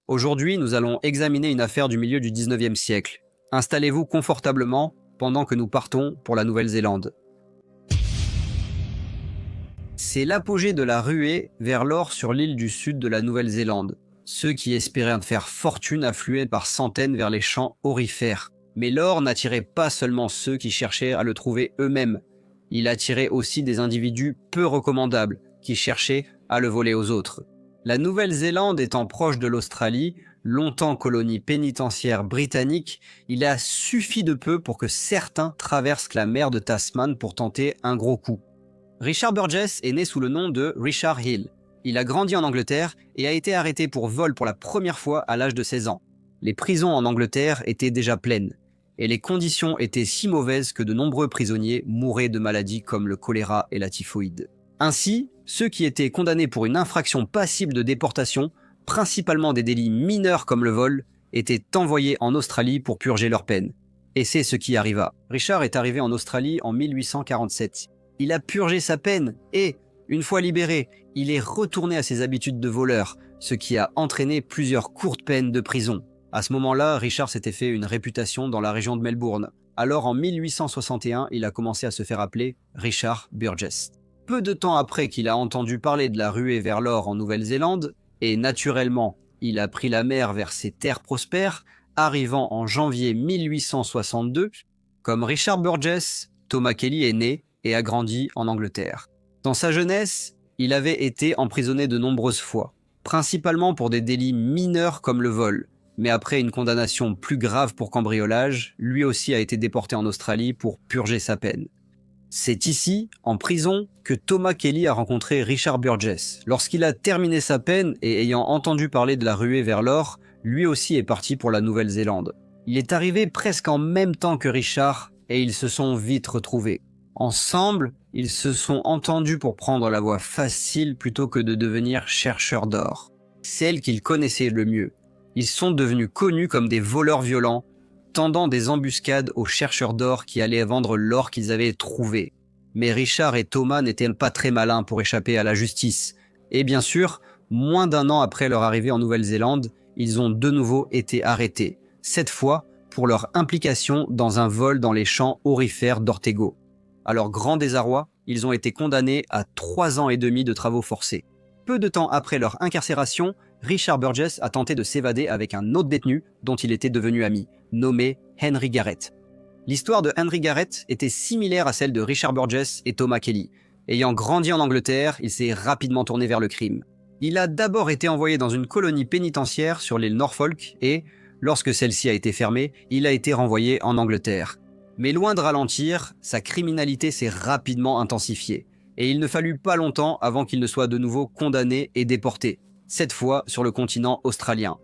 Aujourd'hui, nous allons examiner une affaire du milieu du 19e siècle. Installez-vous confortablement pendant que nous partons pour la Nouvelle-Zélande. C'est l'apogée de la ruée vers l'or sur l'île du sud de la Nouvelle-Zélande. Ceux qui espéraient faire fortune affluaient par centaines vers les champs aurifères. Mais l'or n'attirait pas seulement ceux qui cherchaient à le trouver eux-mêmes. Il attirait aussi des individus peu recommandables qui cherchaient à le voler aux autres. La Nouvelle-Zélande étant proche de l'Australie, longtemps colonie pénitentiaire britannique, il a suffi de peu pour que certains traversent la mer de Tasman pour tenter un gros coup. Richard Burgess est né sous le nom de Richard Hill. Il a grandi en Angleterre et a été arrêté pour vol pour la première fois à l'âge de 16 ans. Les prisons en Angleterre étaient déjà pleines, et les conditions étaient si mauvaises que de nombreux prisonniers mouraient de maladies comme le choléra et la typhoïde. Ainsi, ceux qui étaient condamnés pour une infraction passible de déportation, principalement des délits mineurs comme le vol, étaient envoyés en Australie pour purger leur peine. Et c'est ce qui arriva. Richard est arrivé en Australie en 1847. Il a purgé sa peine et, une fois libéré, il est retourné à ses habitudes de voleur, ce qui a entraîné plusieurs courtes peines de prison. À ce moment-là, Richard s'était fait une réputation dans la région de Melbourne. Alors en 1861, il a commencé à se faire appeler Richard Burgess. Peu de temps après qu'il a entendu parler de la ruée vers l'or en Nouvelle-Zélande, et naturellement, il a pris la mer vers ses terres prospères, arrivant en janvier 1862, comme Richard Burgess, Thomas Kelly est né et a grandi en Angleterre. Dans sa jeunesse, il avait été emprisonné de nombreuses fois, principalement pour des délits mineurs comme le vol, mais après une condamnation plus grave pour cambriolage, lui aussi a été déporté en Australie pour purger sa peine. C'est ici, en prison, que Thomas Kelly a rencontré Richard Burgess. Lorsqu'il a terminé sa peine et ayant entendu parler de la ruée vers l'or, lui aussi est parti pour la Nouvelle-Zélande. Il est arrivé presque en même temps que Richard et ils se sont vite retrouvés. Ensemble, ils se sont entendus pour prendre la voie facile plutôt que de devenir chercheurs d'or, celle qu'ils connaissaient le mieux. Ils sont devenus connus comme des voleurs violents, tendant des embuscades aux chercheurs d'or qui allaient vendre l'or qu'ils avaient trouvé. Mais Richard et Thomas n'étaient pas très malins pour échapper à la justice. Et bien sûr, moins d'un an après leur arrivée en Nouvelle-Zélande, ils ont de nouveau été arrêtés, cette fois pour leur implication dans un vol dans les champs aurifères d'Ortego. À leur grand désarroi, ils ont été condamnés à 3 ans et demi de travaux forcés. Peu de temps après leur incarcération, Richard Burgess a tenté de s'évader avec un autre détenu dont il était devenu ami, nommé Henry Garrett. L'histoire de Henry Garrett était similaire à celle de Richard Burgess et Thomas Kelly. Ayant grandi en Angleterre, il s'est rapidement tourné vers le crime. Il a d'abord été envoyé dans une colonie pénitentiaire sur l'île Norfolk et, lorsque celle-ci a été fermée, il a été renvoyé en Angleterre. Mais loin de ralentir, sa criminalité s'est rapidement intensifiée. Et il ne fallut pas longtemps avant qu'il ne soit de nouveau condamné et déporté, cette fois sur le continent australien.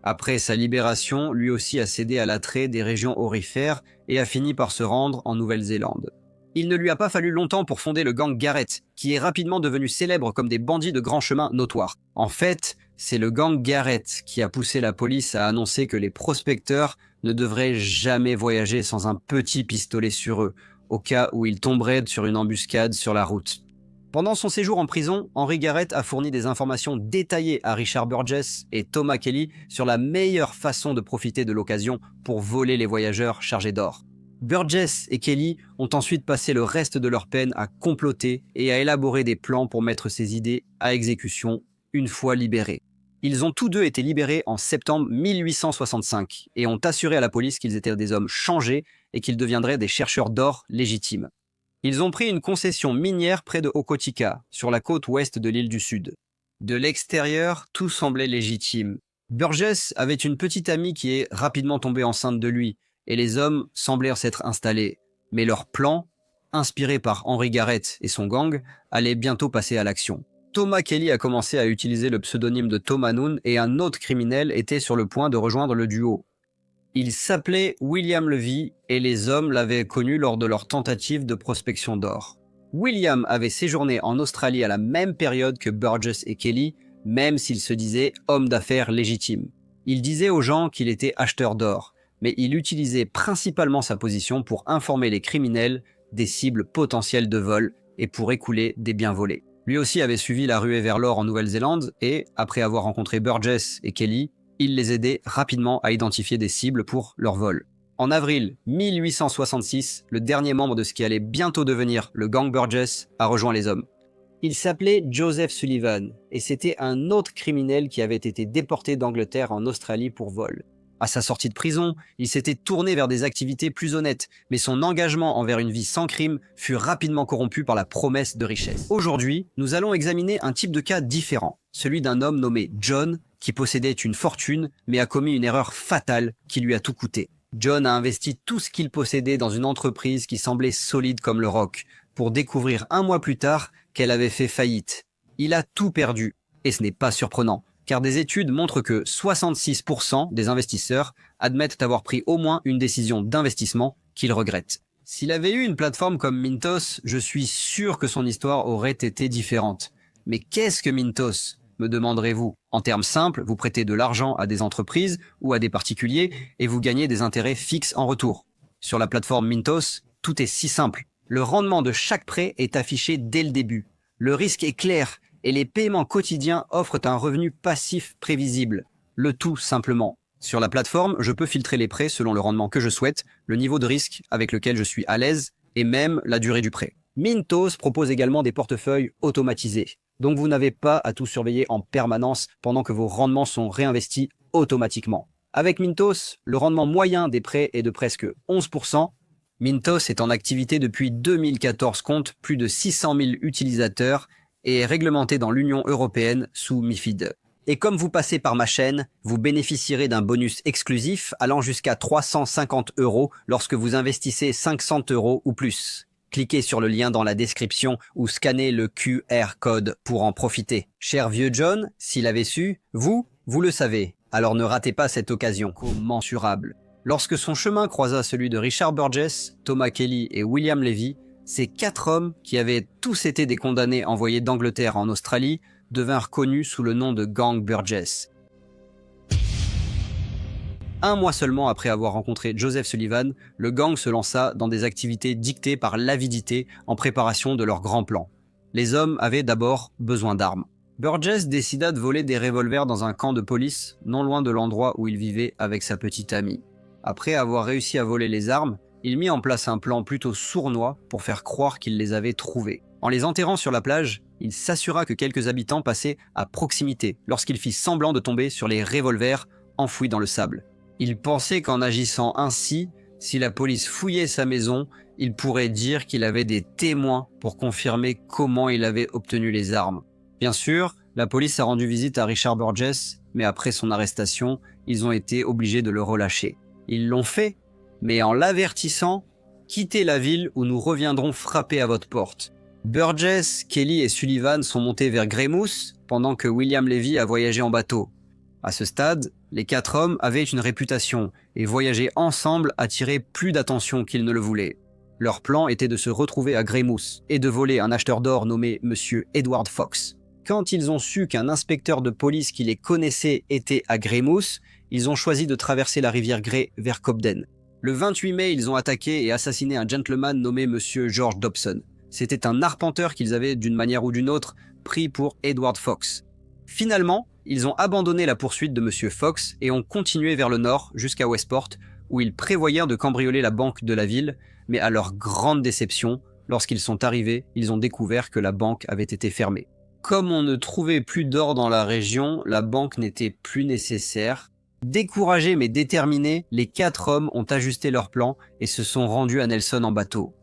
Après sa libération, lui aussi a cédé à l'attrait des régions aurifères et a fini par se rendre en Nouvelle-Zélande. Il ne lui a pas fallu longtemps pour fonder le gang Garrett, qui est rapidement devenu célèbre comme des bandits de grand chemin notoires. En fait, c'est le gang Garrett qui a poussé la police à annoncer que les prospecteurs ne devraient jamais voyager sans un petit pistolet sur eux, au cas où ils tomberaient sur une embuscade sur la route. Pendant son séjour en prison, Henry Garrett a fourni des informations détaillées à Richard Burgess et Thomas Kelly sur la meilleure façon de profiter de l'occasion pour voler les voyageurs chargés d'or. Burgess et Kelly ont ensuite passé le reste de leur peine à comploter et à élaborer des plans pour mettre ces idées à exécution une fois libérés. Ils ont tous deux été libérés en septembre 1865 et ont assuré à la police qu'ils étaient des hommes changés et qu'ils deviendraient des chercheurs d'or légitimes. Ils ont pris une concession minière près de Hokotika, sur la côte ouest de l'île du Sud. De l'extérieur, tout semblait légitime. Burgess avait une petite amie qui est rapidement tombée enceinte de lui, et les hommes semblèrent s'être installés. Mais leur plan, inspiré par Henry Garrett et son gang, allait bientôt passer à l'action. Thomas Kelly a commencé à utiliser le pseudonyme de Thomas Noon et un autre criminel était sur le point de rejoindre le duo. Il s'appelait William Levy et les hommes l'avaient connu lors de leur tentative de prospection d'or. William avait séjourné en Australie à la même période que Burgess et Kelly, même s'il se disait homme d'affaires légitime. Il disait aux gens qu'il était acheteur d'or, mais il utilisait principalement sa position pour informer les criminels des cibles potentielles de vol et pour écouler des biens volés. Lui aussi avait suivi la ruée vers l'or en Nouvelle-Zélande et, après avoir rencontré Burgess et Kelly, Il les aidait rapidement à identifier des cibles pour leur vol. En avril 1866, le dernier membre de ce qui allait bientôt devenir le gang Burgess a rejoint les hommes. Il s'appelait Joseph Sullivan, et c'était un autre criminel qui avait été déporté d'Angleterre en Australie pour vol. À sa sortie de prison, il s'était tourné vers des activités plus honnêtes, mais son engagement envers une vie sans crime fut rapidement corrompu par la promesse de richesse. Aujourd'hui, nous allons examiner un type de cas différent, celui d'un homme nommé John, qui possédait une fortune, mais a commis une erreur fatale qui lui a tout coûté. John a investi tout ce qu'il possédait dans une entreprise qui semblait solide comme le roc, pour découvrir un mois plus tard qu'elle avait fait faillite. Il a tout perdu, et ce n'est pas surprenant, car des études montrent que 66% des investisseurs admettent avoir pris au moins une décision d'investissement qu'ils regrettent. S'il avait eu une plateforme comme Mintos, je suis sûr que son histoire aurait été différente. Mais qu'est-ce que Mintos ? Me demanderez-vous. En termes simples, vous prêtez de l'argent à des entreprises ou à des particuliers et vous gagnez des intérêts fixes en retour. Sur la plateforme Mintos, tout est si simple. Le rendement de chaque prêt est affiché dès le début. Le risque est clair et les paiements quotidiens offrent un revenu passif prévisible. Le tout simplement. Sur la plateforme, je peux filtrer les prêts selon le rendement que je souhaite, le niveau de risque avec lequel je suis à l'aise et même la durée du prêt. Mintos propose également des portefeuilles automatisés. Donc vous n'avez pas à tout surveiller en permanence pendant que vos rendements sont réinvestis automatiquement. Avec Mintos, le rendement moyen des prêts est de presque 11%. Mintos est en activité depuis 2014, compte plus de 600 000 utilisateurs et est réglementé dans l'Union européenne sous MiFID. Et comme vous passez par ma chaîne, vous bénéficierez d'un bonus exclusif allant jusqu'à 350 € lorsque vous investissez 500 € ou plus. Cliquez sur le lien dans la description ou scannez le QR code pour en profiter. Cher vieux John, s'il avait su, vous le savez. Alors ne ratez pas cette occasion commensurable. Lorsque son chemin croisa celui de Richard Burgess, Thomas Kelly et William Levy, ces 4 hommes, qui avaient tous été des condamnés envoyés d'Angleterre en Australie, devinrent connus sous le nom de gang Burgess. Un mois seulement après avoir rencontré Joseph Sullivan, le gang se lança dans des activités dictées par l'avidité en préparation de leur grand plan. Les hommes avaient d'abord besoin d'armes. Burgess décida de voler des revolvers dans un camp de police, non loin de l'endroit où il vivait avec sa petite amie. Après avoir réussi à voler les armes, il mit en place un plan plutôt sournois pour faire croire qu'il les avait trouvées. En les enterrant sur la plage, il s'assura que quelques habitants passaient à proximité lorsqu'il fit semblant de tomber sur les revolvers enfouis dans le sable. Il pensait qu'en agissant ainsi, si la police fouillait sa maison, il pourrait dire qu'il avait des témoins pour confirmer comment il avait obtenu les armes. Bien sûr, la police a rendu visite à Richard Burgess, mais après son arrestation, ils ont été obligés de le relâcher. Ils l'ont fait, mais en l'avertissant, quittez la ville ou nous reviendrons frapper à votre porte. Burgess, Kelly et Sullivan sont montés vers Greymouth pendant que William Levy a voyagé en bateau. À ce stade, les 4 hommes avaient une réputation et voyager ensemble attirait plus d'attention qu'ils ne le voulaient. Leur plan était de se retrouver à Greymouth et de voler un acheteur d'or nommé Monsieur Edward Fox. Quand ils ont su qu'un inspecteur de police qui les connaissait était à Greymouth, ils ont choisi de traverser la rivière Grey vers Cobden. Le 28 mai, ils ont attaqué et assassiné un gentleman nommé Monsieur George Dobson. C'était un arpenteur qu'ils avaient, d'une manière ou d'une autre, pris pour Edward Fox. Finalement, ils ont abandonné la poursuite de Monsieur Fox et ont continué vers le nord jusqu'à Westport, où ils prévoyèrent de cambrioler la banque de la ville, mais à leur grande déception, lorsqu'ils sont arrivés, ils ont découvert que la banque avait été fermée. Comme on ne trouvait plus d'or dans la région, la banque n'était plus nécessaire. Découragés mais déterminés, les 4 hommes ont ajusté leur plan et se sont rendus à Nelson en bateau.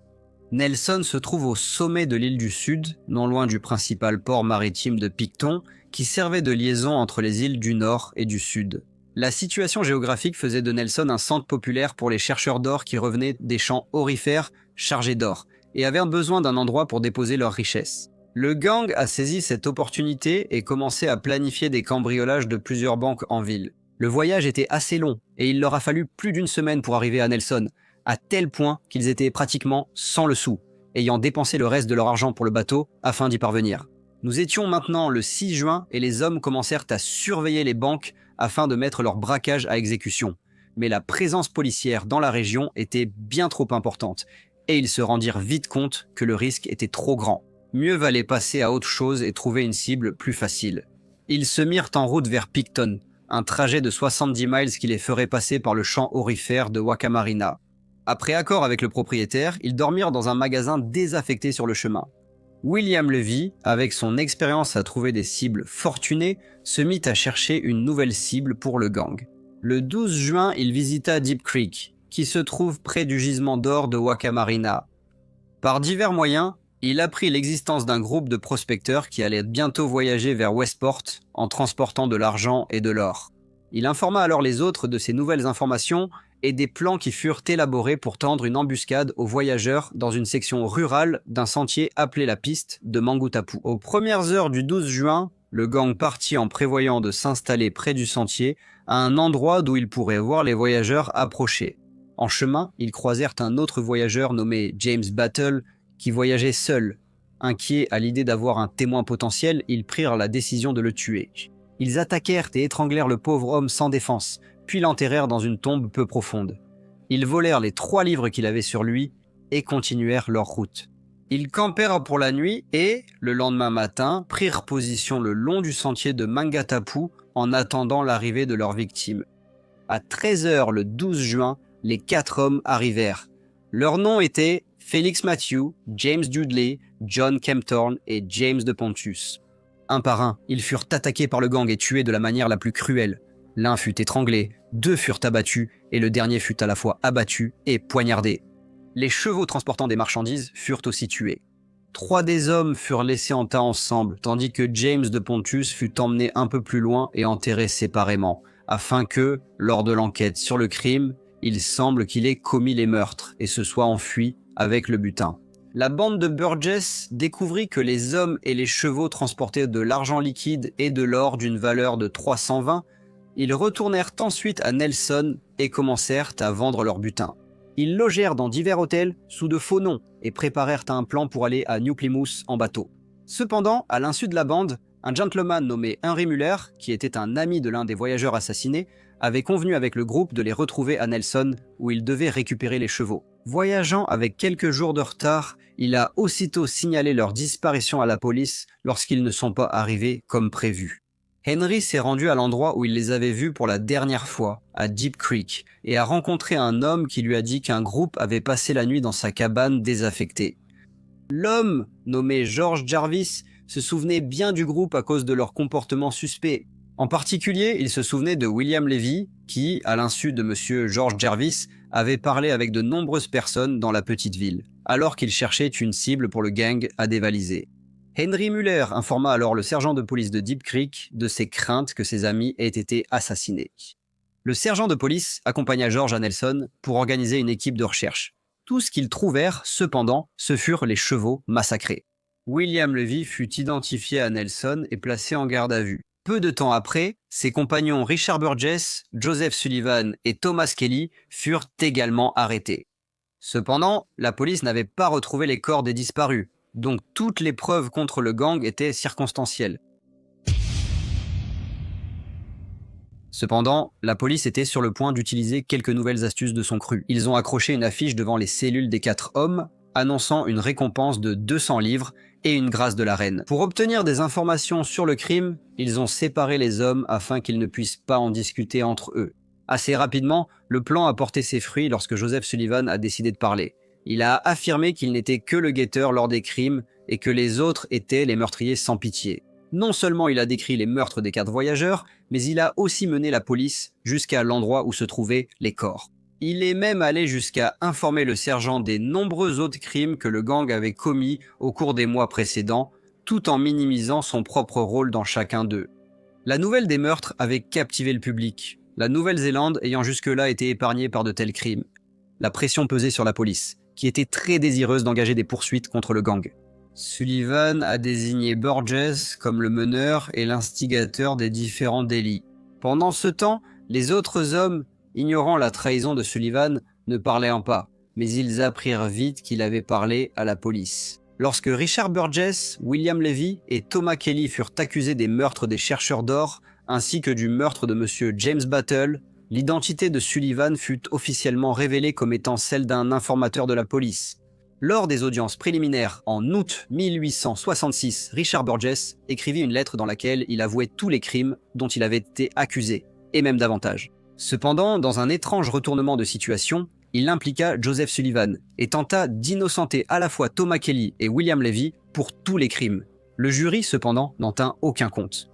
Nelson se trouve au sommet de l'île du Sud, non loin du principal port maritime de Picton, qui servait de liaison entre les îles du Nord et du Sud. La situation géographique faisait de Nelson un centre populaire pour les chercheurs d'or qui revenaient des champs aurifères chargés d'or et avaient besoin d'un endroit pour déposer leurs richesses. Le gang a saisi cette opportunité et commencé à planifier des cambriolages de plusieurs banques en ville. Le voyage était assez long et il leur a fallu plus d'1 semaine pour arriver à Nelson, à tel point qu'ils étaient pratiquement sans le sou, ayant dépensé le reste de leur argent pour le bateau afin d'y parvenir. Nous étions maintenant le 6 juin et les hommes commencèrent à surveiller les banques afin de mettre leur braquage à exécution. Mais la présence policière dans la région était bien trop importante et ils se rendirent vite compte que le risque était trop grand. Mieux valait passer à autre chose et trouver une cible plus facile. Ils se mirent en route vers Picton, un trajet de 70 miles qui les ferait passer par le champ aurifère de Wakamarina. Après accord avec le propriétaire, ils dormirent dans un magasin désaffecté sur le chemin. William Levy, avec son expérience à trouver des cibles fortunées, se mit à chercher une nouvelle cible pour le gang. Le 12 juin, il visita Deep Creek, qui se trouve près du gisement d'or de Wakamarina. Par divers moyens, il apprit l'existence d'un groupe de prospecteurs qui allait bientôt voyager vers Westport en transportant de l'argent et de l'or. Il informa alors les autres de ces nouvelles informations et des plans qui furent élaborés pour tendre une embuscade aux voyageurs dans une section rurale d'un sentier appelé la piste de Mangutapu. Aux premières heures du 12 juin, le gang partit en prévoyant de s'installer près du sentier à un endroit d'où ils pourraient voir les voyageurs approcher. En chemin, ils croisèrent un autre voyageur nommé James Battle qui voyageait seul. Inquiets à l'idée d'avoir un témoin potentiel, ils prirent la décision de le tuer. Ils attaquèrent et étranglèrent le pauvre homme sans défense, puis l'enterrèrent dans une tombe peu profonde. Ils volèrent les 3 livres qu'il avait sur lui et continuèrent leur route. Ils campèrent pour la nuit et, le lendemain matin, prirent position le long du sentier de Mangatapu en attendant l'arrivée de leur victime. À 13 h le 12 juin, les 4 hommes arrivèrent. Leurs noms étaient Felix Matthew, James Dudley, John Kempthorne et James de Pontus. Un par un, ils furent attaqués par le gang et tués de la manière la plus cruelle. L'un fut étranglé, 2 furent abattus et le dernier fut à la fois abattu et poignardé. Les chevaux transportant des marchandises furent aussi tués. 3 des hommes furent laissés en tas ensemble, tandis que James de Pontus fut emmené un peu plus loin et enterré séparément, afin que, lors de l'enquête sur le crime, il semble qu'il ait commis les meurtres et se soit enfui avec le butin. La bande de Burgess découvrit que les hommes et les chevaux transportaient de l'argent liquide et de l'or d'une valeur de 320. Ils retournèrent ensuite à Nelson et commencèrent à vendre leur butin. Ils logèrent dans divers hôtels sous de faux noms et préparèrent un plan pour aller à New Plymouth en bateau. Cependant, à l'insu de la bande, un gentleman nommé Henry Muller, qui était un ami de l'un des voyageurs assassinés, avait convenu avec le groupe de les retrouver à Nelson où ils devaient récupérer les chevaux. Voyageant avec quelques jours de retard, il a aussitôt signalé leur disparition à la police lorsqu'ils ne sont pas arrivés comme prévu. Henry s'est rendu à l'endroit où il les avait vus pour la dernière fois, à Deep Creek, et a rencontré un homme qui lui a dit qu'un groupe avait passé la nuit dans sa cabane désaffectée. L'homme, nommé George Jarvis, se souvenait bien du groupe à cause de leur comportement suspect. En particulier, il se souvenait de William Levy, qui, à l'insu de M. George Jarvis, avait parlé avec de nombreuses personnes dans la petite ville, alors qu'il cherchait une cible pour le gang à dévaliser. Henry Muller informa alors le sergent de police de Deep Creek de ses craintes que ses amis aient été assassinés. Le sergent de police accompagna George à Nelson pour organiser une équipe de recherche. Tout ce qu'ils trouvèrent, cependant, ce furent les chevaux massacrés. William Levy fut identifié à Nelson et placé en garde à vue. Peu de temps après, ses compagnons Richard Burgess, Joseph Sullivan et Thomas Kelly furent également arrêtés. Cependant, la police n'avait pas retrouvé les corps des disparus, donc toutes les preuves contre le gang étaient circonstancielles. Cependant, la police était sur le point d'utiliser quelques nouvelles astuces de son cru. Ils ont accroché une affiche devant les cellules des 4 hommes, annonçant une récompense de 200 livres et une grâce de la reine. Pour obtenir des informations sur le crime, ils ont séparé les hommes afin qu'ils ne puissent pas en discuter entre eux. Assez rapidement, le plan a porté ses fruits lorsque Joseph Sullivan a décidé de parler. Il a affirmé qu'il n'était que le guetteur lors des crimes et que les autres étaient les meurtriers sans pitié. Non seulement il a décrit les meurtres des 4 voyageurs, mais il a aussi mené la police jusqu'à l'endroit où se trouvaient les corps. Il est même allé jusqu'à informer le sergent des nombreux autres crimes que le gang avait commis au cours des mois précédents, tout en minimisant son propre rôle dans chacun d'eux. La nouvelle des meurtres avait captivé le public, la Nouvelle-Zélande ayant jusque-là été épargnée par de tels crimes. La pression pesait sur la police, qui était très désireuse d'engager des poursuites contre le gang. Sullivan a désigné Burgess comme le meneur et l'instigateur des différents délits. Pendant ce temps, les autres hommes, ignorant la trahison de Sullivan, ne parlaient pas, mais ils apprirent vite qu'il avait parlé à la police. Lorsque Richard Burgess, William Levy et Thomas Kelly furent accusés des meurtres des chercheurs d'or, ainsi que du meurtre de M. James Battle, l'identité de Sullivan fut officiellement révélée comme étant celle d'un informateur de la police. Lors des audiences préliminaires en août 1866, Richard Burgess écrivit une lettre dans laquelle il avouait tous les crimes dont il avait été accusé. et même davantage. Cependant, dans un étrange retournement de situation, il impliqua Joseph Sullivan et tenta d'innocenter à la fois Thomas Kelly et William Levy pour tous les crimes. Le jury, cependant, n'en tint aucun compte.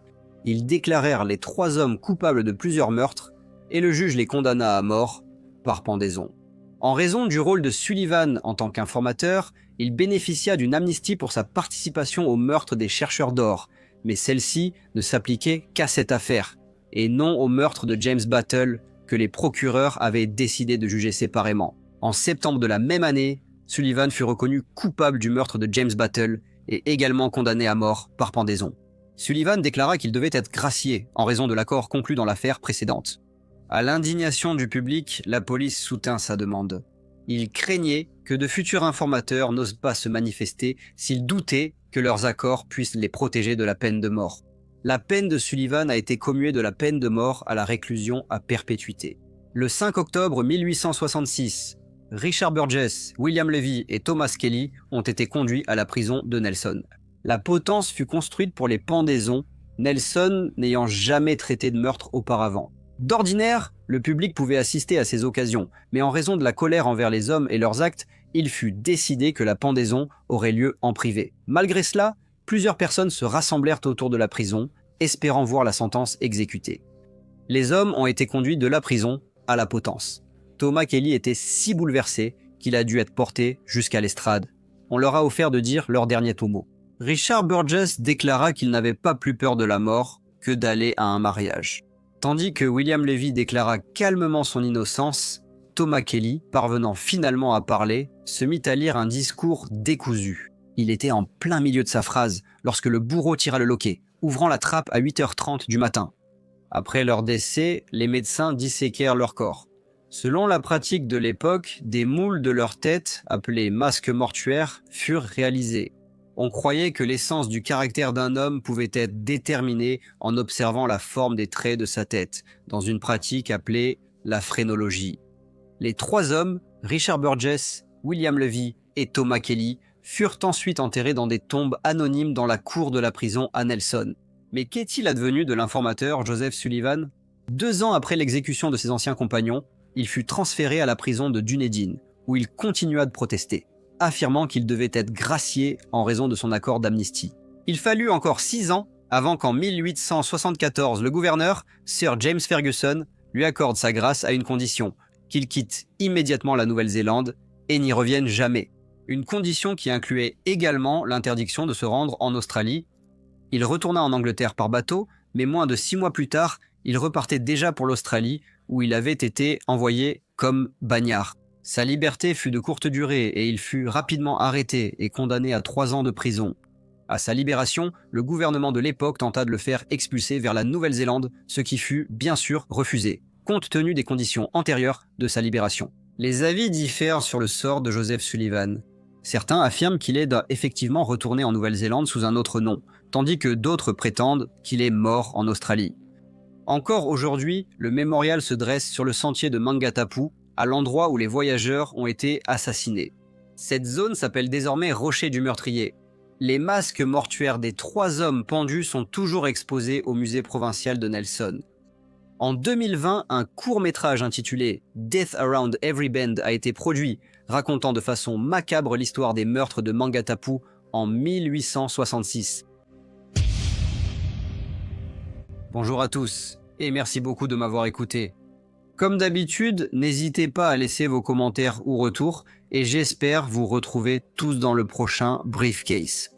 Ils déclarèrent les 3 hommes coupables de plusieurs meurtres et le juge les condamna à mort par pendaison. En raison du rôle de Sullivan en tant qu'informateur, il bénéficia d'une amnistie pour sa participation au meurtre des chercheurs d'or, mais celle-ci ne s'appliquait qu'à cette affaire, et non au meurtre de James Battle que les procureurs avaient décidé de juger séparément. En septembre de la même année, Sullivan fut reconnu coupable du meurtre de James Battle et également condamné à mort par pendaison. Sullivan déclara qu'il devait être gracié en raison de l'accord conclu dans l'affaire précédente. À l'indignation du public, la police soutint sa demande. Il craignait que de futurs informateurs n'osent pas se manifester s'ils doutaient que leurs accords puissent les protéger de la peine de mort. La peine de Sullivan a été commuée de la peine de mort à la réclusion à perpétuité. Le 5 octobre 1866, Richard Burgess, William Levy et Thomas Kelly ont été conduits à la prison de Nelson. La potence fut construite pour les pendaisons, Nelson n'ayant jamais traité de meurtre auparavant. D'ordinaire, le public pouvait assister à ces occasions, mais en raison de la colère envers les hommes et leurs actes, il fut décidé que la pendaison aurait lieu en privé. Malgré cela, plusieurs personnes se rassemblèrent autour de la prison, espérant voir la sentence exécutée. Les hommes ont été conduits de la prison à la potence. Thomas Kelly était si bouleversé qu'il a dû être porté jusqu'à l'estrade. On leur a offert de dire leur dernier mot. Richard Burgess déclara qu'il n'avait pas plus peur de la mort que d'aller à un mariage. Tandis que William Levy déclara calmement son innocence, Thomas Kelly, parvenant finalement à parler, se mit à lire un discours décousu. Il était en plein milieu de sa phrase lorsque le bourreau tira le loquet, ouvrant la trappe à 8h30 du matin. Après leur décès, les médecins disséquèrent leur corps. Selon la pratique de l'époque, des moules de leur tête, appelés masques mortuaires, furent réalisés. On croyait que l'essence du caractère d'un homme pouvait être déterminée en observant la forme des traits de sa tête, dans une pratique appelée la phrénologie. Les 3 hommes, Richard Burgess, William Levy et Thomas Kelly, furent ensuite enterrés dans des tombes anonymes dans la cour de la prison à Nelson. Mais qu'est-il advenu de l'informateur Joseph Sullivan ? 2 ans après l'exécution de ses anciens compagnons, il fut transféré à la prison de Dunedin, où il continua de protester, affirmant qu'il devait être gracié en raison de son accord d'amnistie. Il fallut encore 6 ans avant qu'en 1874 le gouverneur, Sir James Ferguson, lui accorde sa grâce à une condition, qu'il quitte immédiatement la Nouvelle-Zélande et n'y revienne jamais. Une condition qui incluait également l'interdiction de se rendre en Australie. Il retourna en Angleterre par bateau, mais moins de 6 mois plus tard, il repartait déjà pour l'Australie, où il avait été envoyé comme bagnard. Sa liberté fut de courte durée et il fut rapidement arrêté et condamné à 3 ans de prison. À sa libération, le gouvernement de l'époque tenta de le faire expulser vers la Nouvelle-Zélande, ce qui fut bien sûr refusé, compte tenu des conditions antérieures de sa libération. Les avis diffèrent sur le sort de Joseph Sullivan. Certains affirment qu'il est effectivement retourné en Nouvelle-Zélande sous un autre nom, tandis que d'autres prétendent qu'il est mort en Australie. Encore aujourd'hui, le mémorial se dresse sur le sentier de Mangatapu, à l'endroit où les voyageurs ont été assassinés. Cette zone s'appelle désormais Rocher du Meurtrier. Les masques mortuaires des 3 hommes pendus sont toujours exposés au musée provincial de Nelson. En 2020, un court-métrage intitulé « Death Around Every Bend » a été produit, racontant de façon macabre l'histoire des meurtres de Mangatapu en 1866. Bonjour à tous, et merci beaucoup de m'avoir écouté. Comme d'habitude, n'hésitez pas à laisser vos commentaires ou retours, et j'espère vous retrouver tous dans le prochain Briefcase.